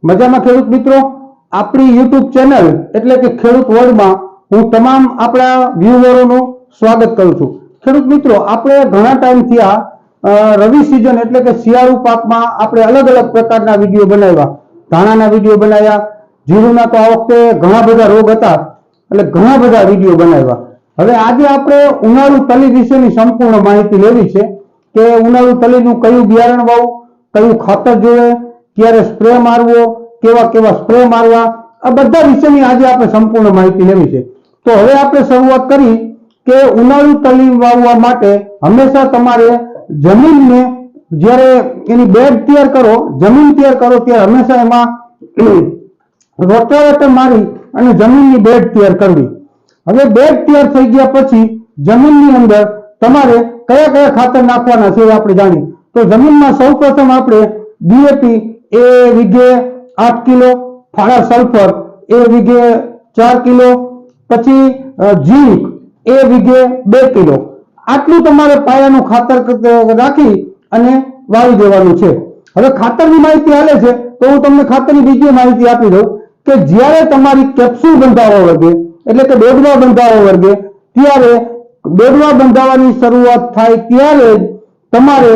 મજામાં ખેડૂત મિત્રો, આપણી યુટ્યુબ ચેનલ એટલે કે ખેડૂત વર્લ્ડમાં હું તમામ આપણા વ્યુઅરોનું સ્વાગત કરું છું। ખેડૂત મિત્રો, આપણે ઘણા ટાઈમથી આ રવિ સિઝન એટલે કે શિયાળુ પાકમાં આપણે અલગ અલગ પ્રકારના વિડીયો બનાવ્યા, ધાણાના વિડીયો બનાવ્યા, જીરુના તો આ વખતે ઘણા બધા રોગ હતા એટલે ઘણા બધા વિડીયો બનાવ્યા। હવે આજે આપણે ઉનાળુ તલી વિશેની સંપૂર્ણ માહિતી લેવી છે કે ઉનાળુ તલીનું કયું બિયારણ વાવવું, કયું ખાતર જોઈએ, ક્યારે સ્પ્રે મારવો, કેવા કેવા સ્પ્રે મારવા, આ બધા વિશેની આજે આપણે સંપૂર્ણ માહિતી લેવી છે। તો હવે આપણે શરૂઆત કરી કે ઉનાળુ તલી વાવવા માટે હંમેશા તમારે જમીનને જ્યારે એની બેડ તૈયાર કરો, જમીન તૈયાર કરો ત્યારે હંમેશા એમાં રોટાવેટર મારી અને જમીનની બેડ તૈયાર કરવી। હવે બેડ તૈયાર થઈ ગયા પછી જમીનની અંદર તમારે કયા કયા ખાતર નાખવાના છે આપણે જાણીએ। તો જમીનમાં સૌપ્રથમ આપણે ડીએપી એ વીઘે 8 કિલો, ફાળા સલ્ફર એ વીઘે 4 કિલો, પછી ઝીંક એ વીઘે 2 કિલો, આટલું તમારે પાયાનું ખાતર રાખી અને વાવી દેવાનું છે। હવે ખાતરની માહિતી હાલે છે તો હું તમને ખાતરની બીજી માહિતી આપી દઉં કે જ્યારે તમારી કેપ્સ્યુલ બંધાવા વર્ગે એટલે કે ડોડવા બંધાવા વર્ગે ત્યારે ડોડવા બંધાવાની શરૂઆત થાય ત્યારે જ તમારે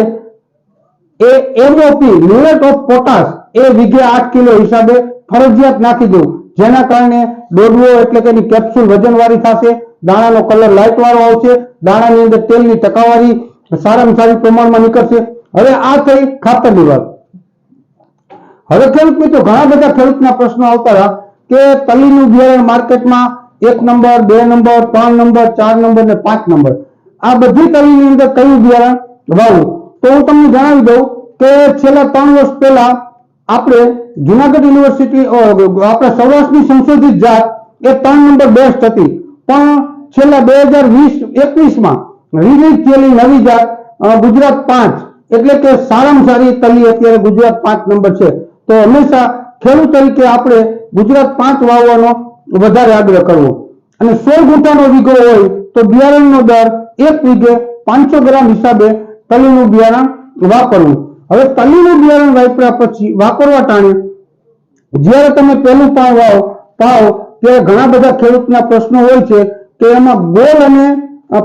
MOP મ્યુરેટ ઓફ પોટાશ એ વીઘે 8 કિલો હિસાબે ફરજિયાત નાખી દઉં, જેના કારણે ડોડવો એટલે કે કેપ્સ્યુલ વજનવાળી થશે, દાણાનો કલર લાઇટ વાળો આવશે, દાણાની અંદર તેલની ટકાવારી સારામાં સારી પ્રમાણમાં નીકળશે। હવે આ થઈ ખાતરની વાત। હવે ખેડૂત મિત્રો, ઘણા બધા ખેડૂતના પ્રશ્નો આવતા હતા કે તલીનું બિયારણ માર્કેટમાં 1 નંબર, 2 નંબર, 3 નંબર, 4 નંબર ને 5 નંબર, આ બધી તલીની અંદર કયું બિયારણ વાવવું? તો હું તમને જણાવી દઉં કે છેલ્લા 3 વર્ષ પહેલા આપણે જુનાગઢ યુનિવર્સિટી આપણા સૌરાષ્ટ્રની સંશોધિત જાત એ 3 નંબર બેસ્ટ હતી, પણ છેલ્લા 2020-21માં રિલીઝ થયેલી નવી જાત ગુજરાત 5 એટલે કે સારામાં સારી તલી અત્યારે ગુજરાત 5 નંબર છે। તો હંમેશા ખેડૂત તરીકે આપણે ગુજરાત 5 વાવવાનો વધારે આગ્રહ કરવો અને 16 ગુંઠાનો વીઘો હોય તો બિયારણનો દર 1 વીઘે 500 ગ્રામ હિસાબે તલીનું બિયારણ વાપરવું। હવે તલીનું બિયારણ વાપર્યા પછી વાપરવા ટાણે જ્યારે તમે પહેલું પાવ ત્યારે ઘણા બધા ખેડૂતના પ્રશ્નો હોય છે કે એમાં ગોળ અને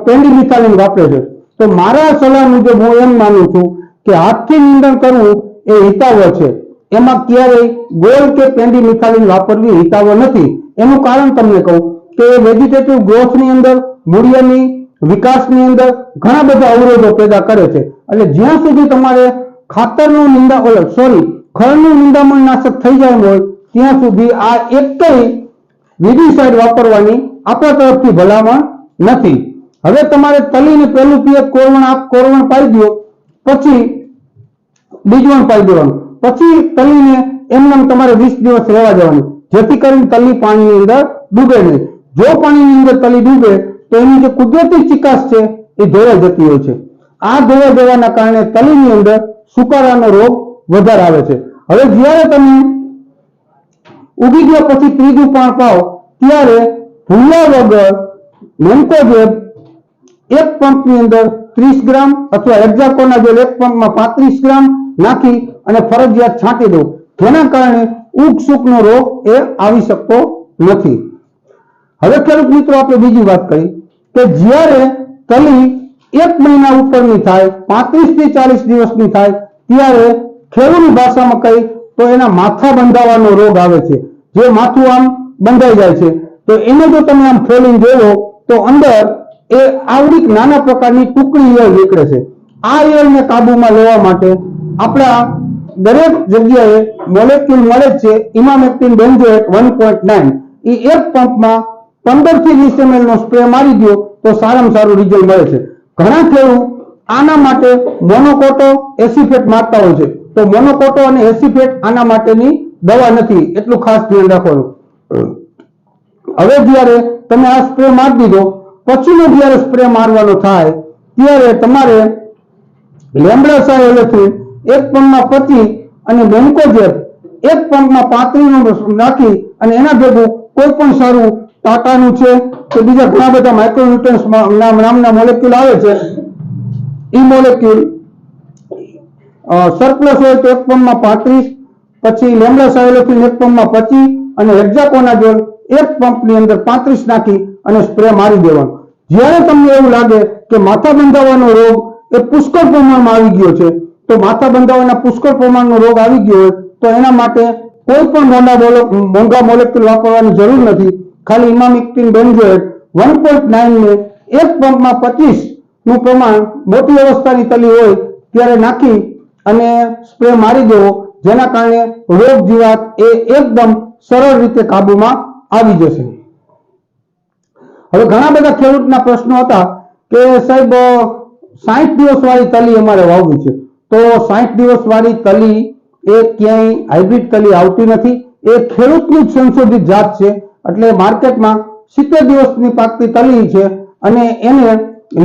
પેન્ડી મિથાલીન વાપરે છે। તો મારા સલાહ મુજબ હું એમ માનું છું કે હાથથી નિંદણ કરવું એ હિતાવહ છે, એમાં ક્યારેય ગોળ કે પેન્ડી મિથાલીન વાપરવી હિતાવહ નથી। એનું કારણ તમને કહું કે વેજીટેટિવ ગ્રોથની અંદર, મૂળિયાની વિકાસની અંદર ઘણા બધા અવરોધો પેદા કરે છે, એટલે જ્યાં સુધી તમારે ખાતરનું ખળનું નિંદામણ નાશક થઈ જાય હોય ત્યાં સુધી આ એકય વિડીસાઇડ વાપરવાની આપણા તરફથી ભલામણ નથી। હવે તમારે તલીને પહેલું પિયત કોરવણ પાઈ દો, પછી બીજવણ પાઈ દેવાનું, પછી તલીને એમને તમારે 20 દિવસ રહેવા દેવાની, જેથી કરીને તલી પાણીની અંદર ડૂબે નહીં। જો પાણીની અંદર તલી ડૂબે તો એની જે કુદરતી ચિકાસ છે એ ધોવાઈ જતી હોય છે। આ ધોવાઈ જવાના કારણે તલીની અંદર સુકારાનો રોગ વધારે આવે છે। હવે જ્યારે તમે ઉગી ગયા પછી ત્રીજું પાણ પાવ ત્યારે ભૂલ્યા વગર મેન્કોજેબ એક પંપની અંદર 30 ગ્રામ અથવા હેક્ઝાકોનાઝોલ એક પંપમાં 35 ગ્રામ નાખી અને ફરજિયાત છાંટી દો, જેના કારણે ઉગસુકનો રોગ એ આવી શકતો નથી। હવે ખેડૂત મિત્રો, આપણે બીજી વાત કરી કે જ્યારે તલી 1 મહિના ઉપરની થાય, 35 થી 40 દિવસની થાય ત્યારે ખેડૂતની ભાષામાં કહી તો એના માથા બંધાવાનો રોગ આવે છે। જે માથું આમ બંધાઈ જાય છે તો એને જો તમે આમ ફોલીને જોવો તો અંદર એ આવડી નાના પ્રકારની ટુકડી ઈયળ નીકળે છે। આ ઈયળને કાબુમાં લેવા માટે આપણા દરેક જગ્યાએ મોલેક્યુલ મળે છે, ઇમામેક્ટિન બેન્ઝોએટ 1.9, એ એક પંપમાં 15 થી 20 ml નો સ્પ્રે મારી દો તો સારામાં સારું રિઝલ્ટ મળે છે। ઘણા ખેડૂત આના માટે મોનોકોટો એસિફેટ મારતા હોય છે, તો મોનોકોટો અને એસિફેટ આના માટેની દવા નથી, એટલું ખાસ ધ્યાન રાખવાનું। હવે જ્યારે તમે આ સ્પ્રે મારી દીધો પછીનો જ્યારે સ્પ્રે મારવાનો થાય ત્યારે તમારે લેમ્બડાસાયોલેથ્રિન એક પંપમાં 25 અને મેન્કોજેબ એક પંપમાં 35 નાખી અને એના ભેગું કોઈ પણ સારું ટાટાનું છે કે બીજા ઘણા બધા માઇક્રોન્યુટ્રન્સ નામના મોલેક્યુલ આવે છે, એ મોલેક્યુલ સરપ્લસ હોય તો એક પંપમાં 35, પછી લેમડા સાયલોથિન એક પંપમાં 25 અને હેક્ઝાકોનાઝોલ એક પંપની અંદર 35 નાખી અને સ્પ્રે મારી દેવાનો. જ્યારે તમને એવું લાગે કે માથા બંધાવાનો રોગ એ પુષ્કળ પ્રમાણમાં આવી ગયો છે, તો માથા બંધાવાના પુષ્કળ પ્રમાણનો રોગ આવી ગયો હોય તો એના માટે કોઈ પણ મોંઘા મોલેક્યુલ વાપરવાની જરૂર નથી. ખાલી ઇમામિક્ટિન બેન્ઝોએટ 1.9 ને એક પંપમાં 25 નું પ્રમાણ મોટી અવસ્થાની તલી હોય ત્યારે નાખી અને સ્પ્રે મારી દેવો, જેના કારણે રોગ જીવાત એ એકદમ સરળ રીતે કાબુમાં આવી જશે. હવે ઘણા બધા ખેડૂતના પ્રશ્નો હતા કે સાહેબ 60 દિવસ વાળી તલી અમારે વાવવી છે, તો 60 દિવસ વાળી તલી એ ક્યાંય હાઇબ્રિડ તલી આવતી નથી, એ ખેડૂતની જ સંશોધિત જાત છે. એટલે માર્કેટમાં 70 દિવસની પાકતી તલી છે અને એને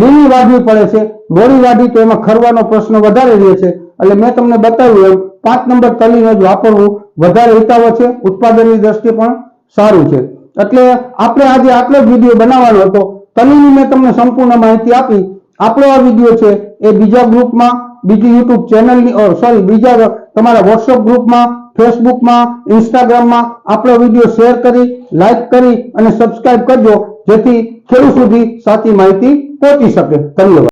લીલી વાઢવી પડે છે. મોડી વાઢી તો એમાં ખરવાનો પ્રશ્ન વધારે રહે છે. એટલે મેં તમને બતાવ્યું એમ 5 નંબર તલીને જ વાપરવું વધારે હિતાવહ છે, ઉત્પાદનની દ્રષ્ટિએ પણ સારું છે. એટલે આપણે આજે આટલો જ વિડીયો બનાવવાનો હતો. તલીની મેં તમને સંપૂર્ણ માહિતી આપી. આપણો આ વિડીયો છે એ બીજા ગ્રુપમાં, બીજી યુટ્યુબ ચેનલની બીજા તમારા વોટ્સઅપ ગ્રુપમાં, ફેસબુકમાં, ઇન્સ્ટાગ્રામમાં આપણો વિડીયો શેર કરી, લાઈક કરી અને સબસ્ક્રાઇબ કરજો, જેથી ખેડૂત સુધી સાચી માહિતી પહોંચી શકે. ધન્યવાદ.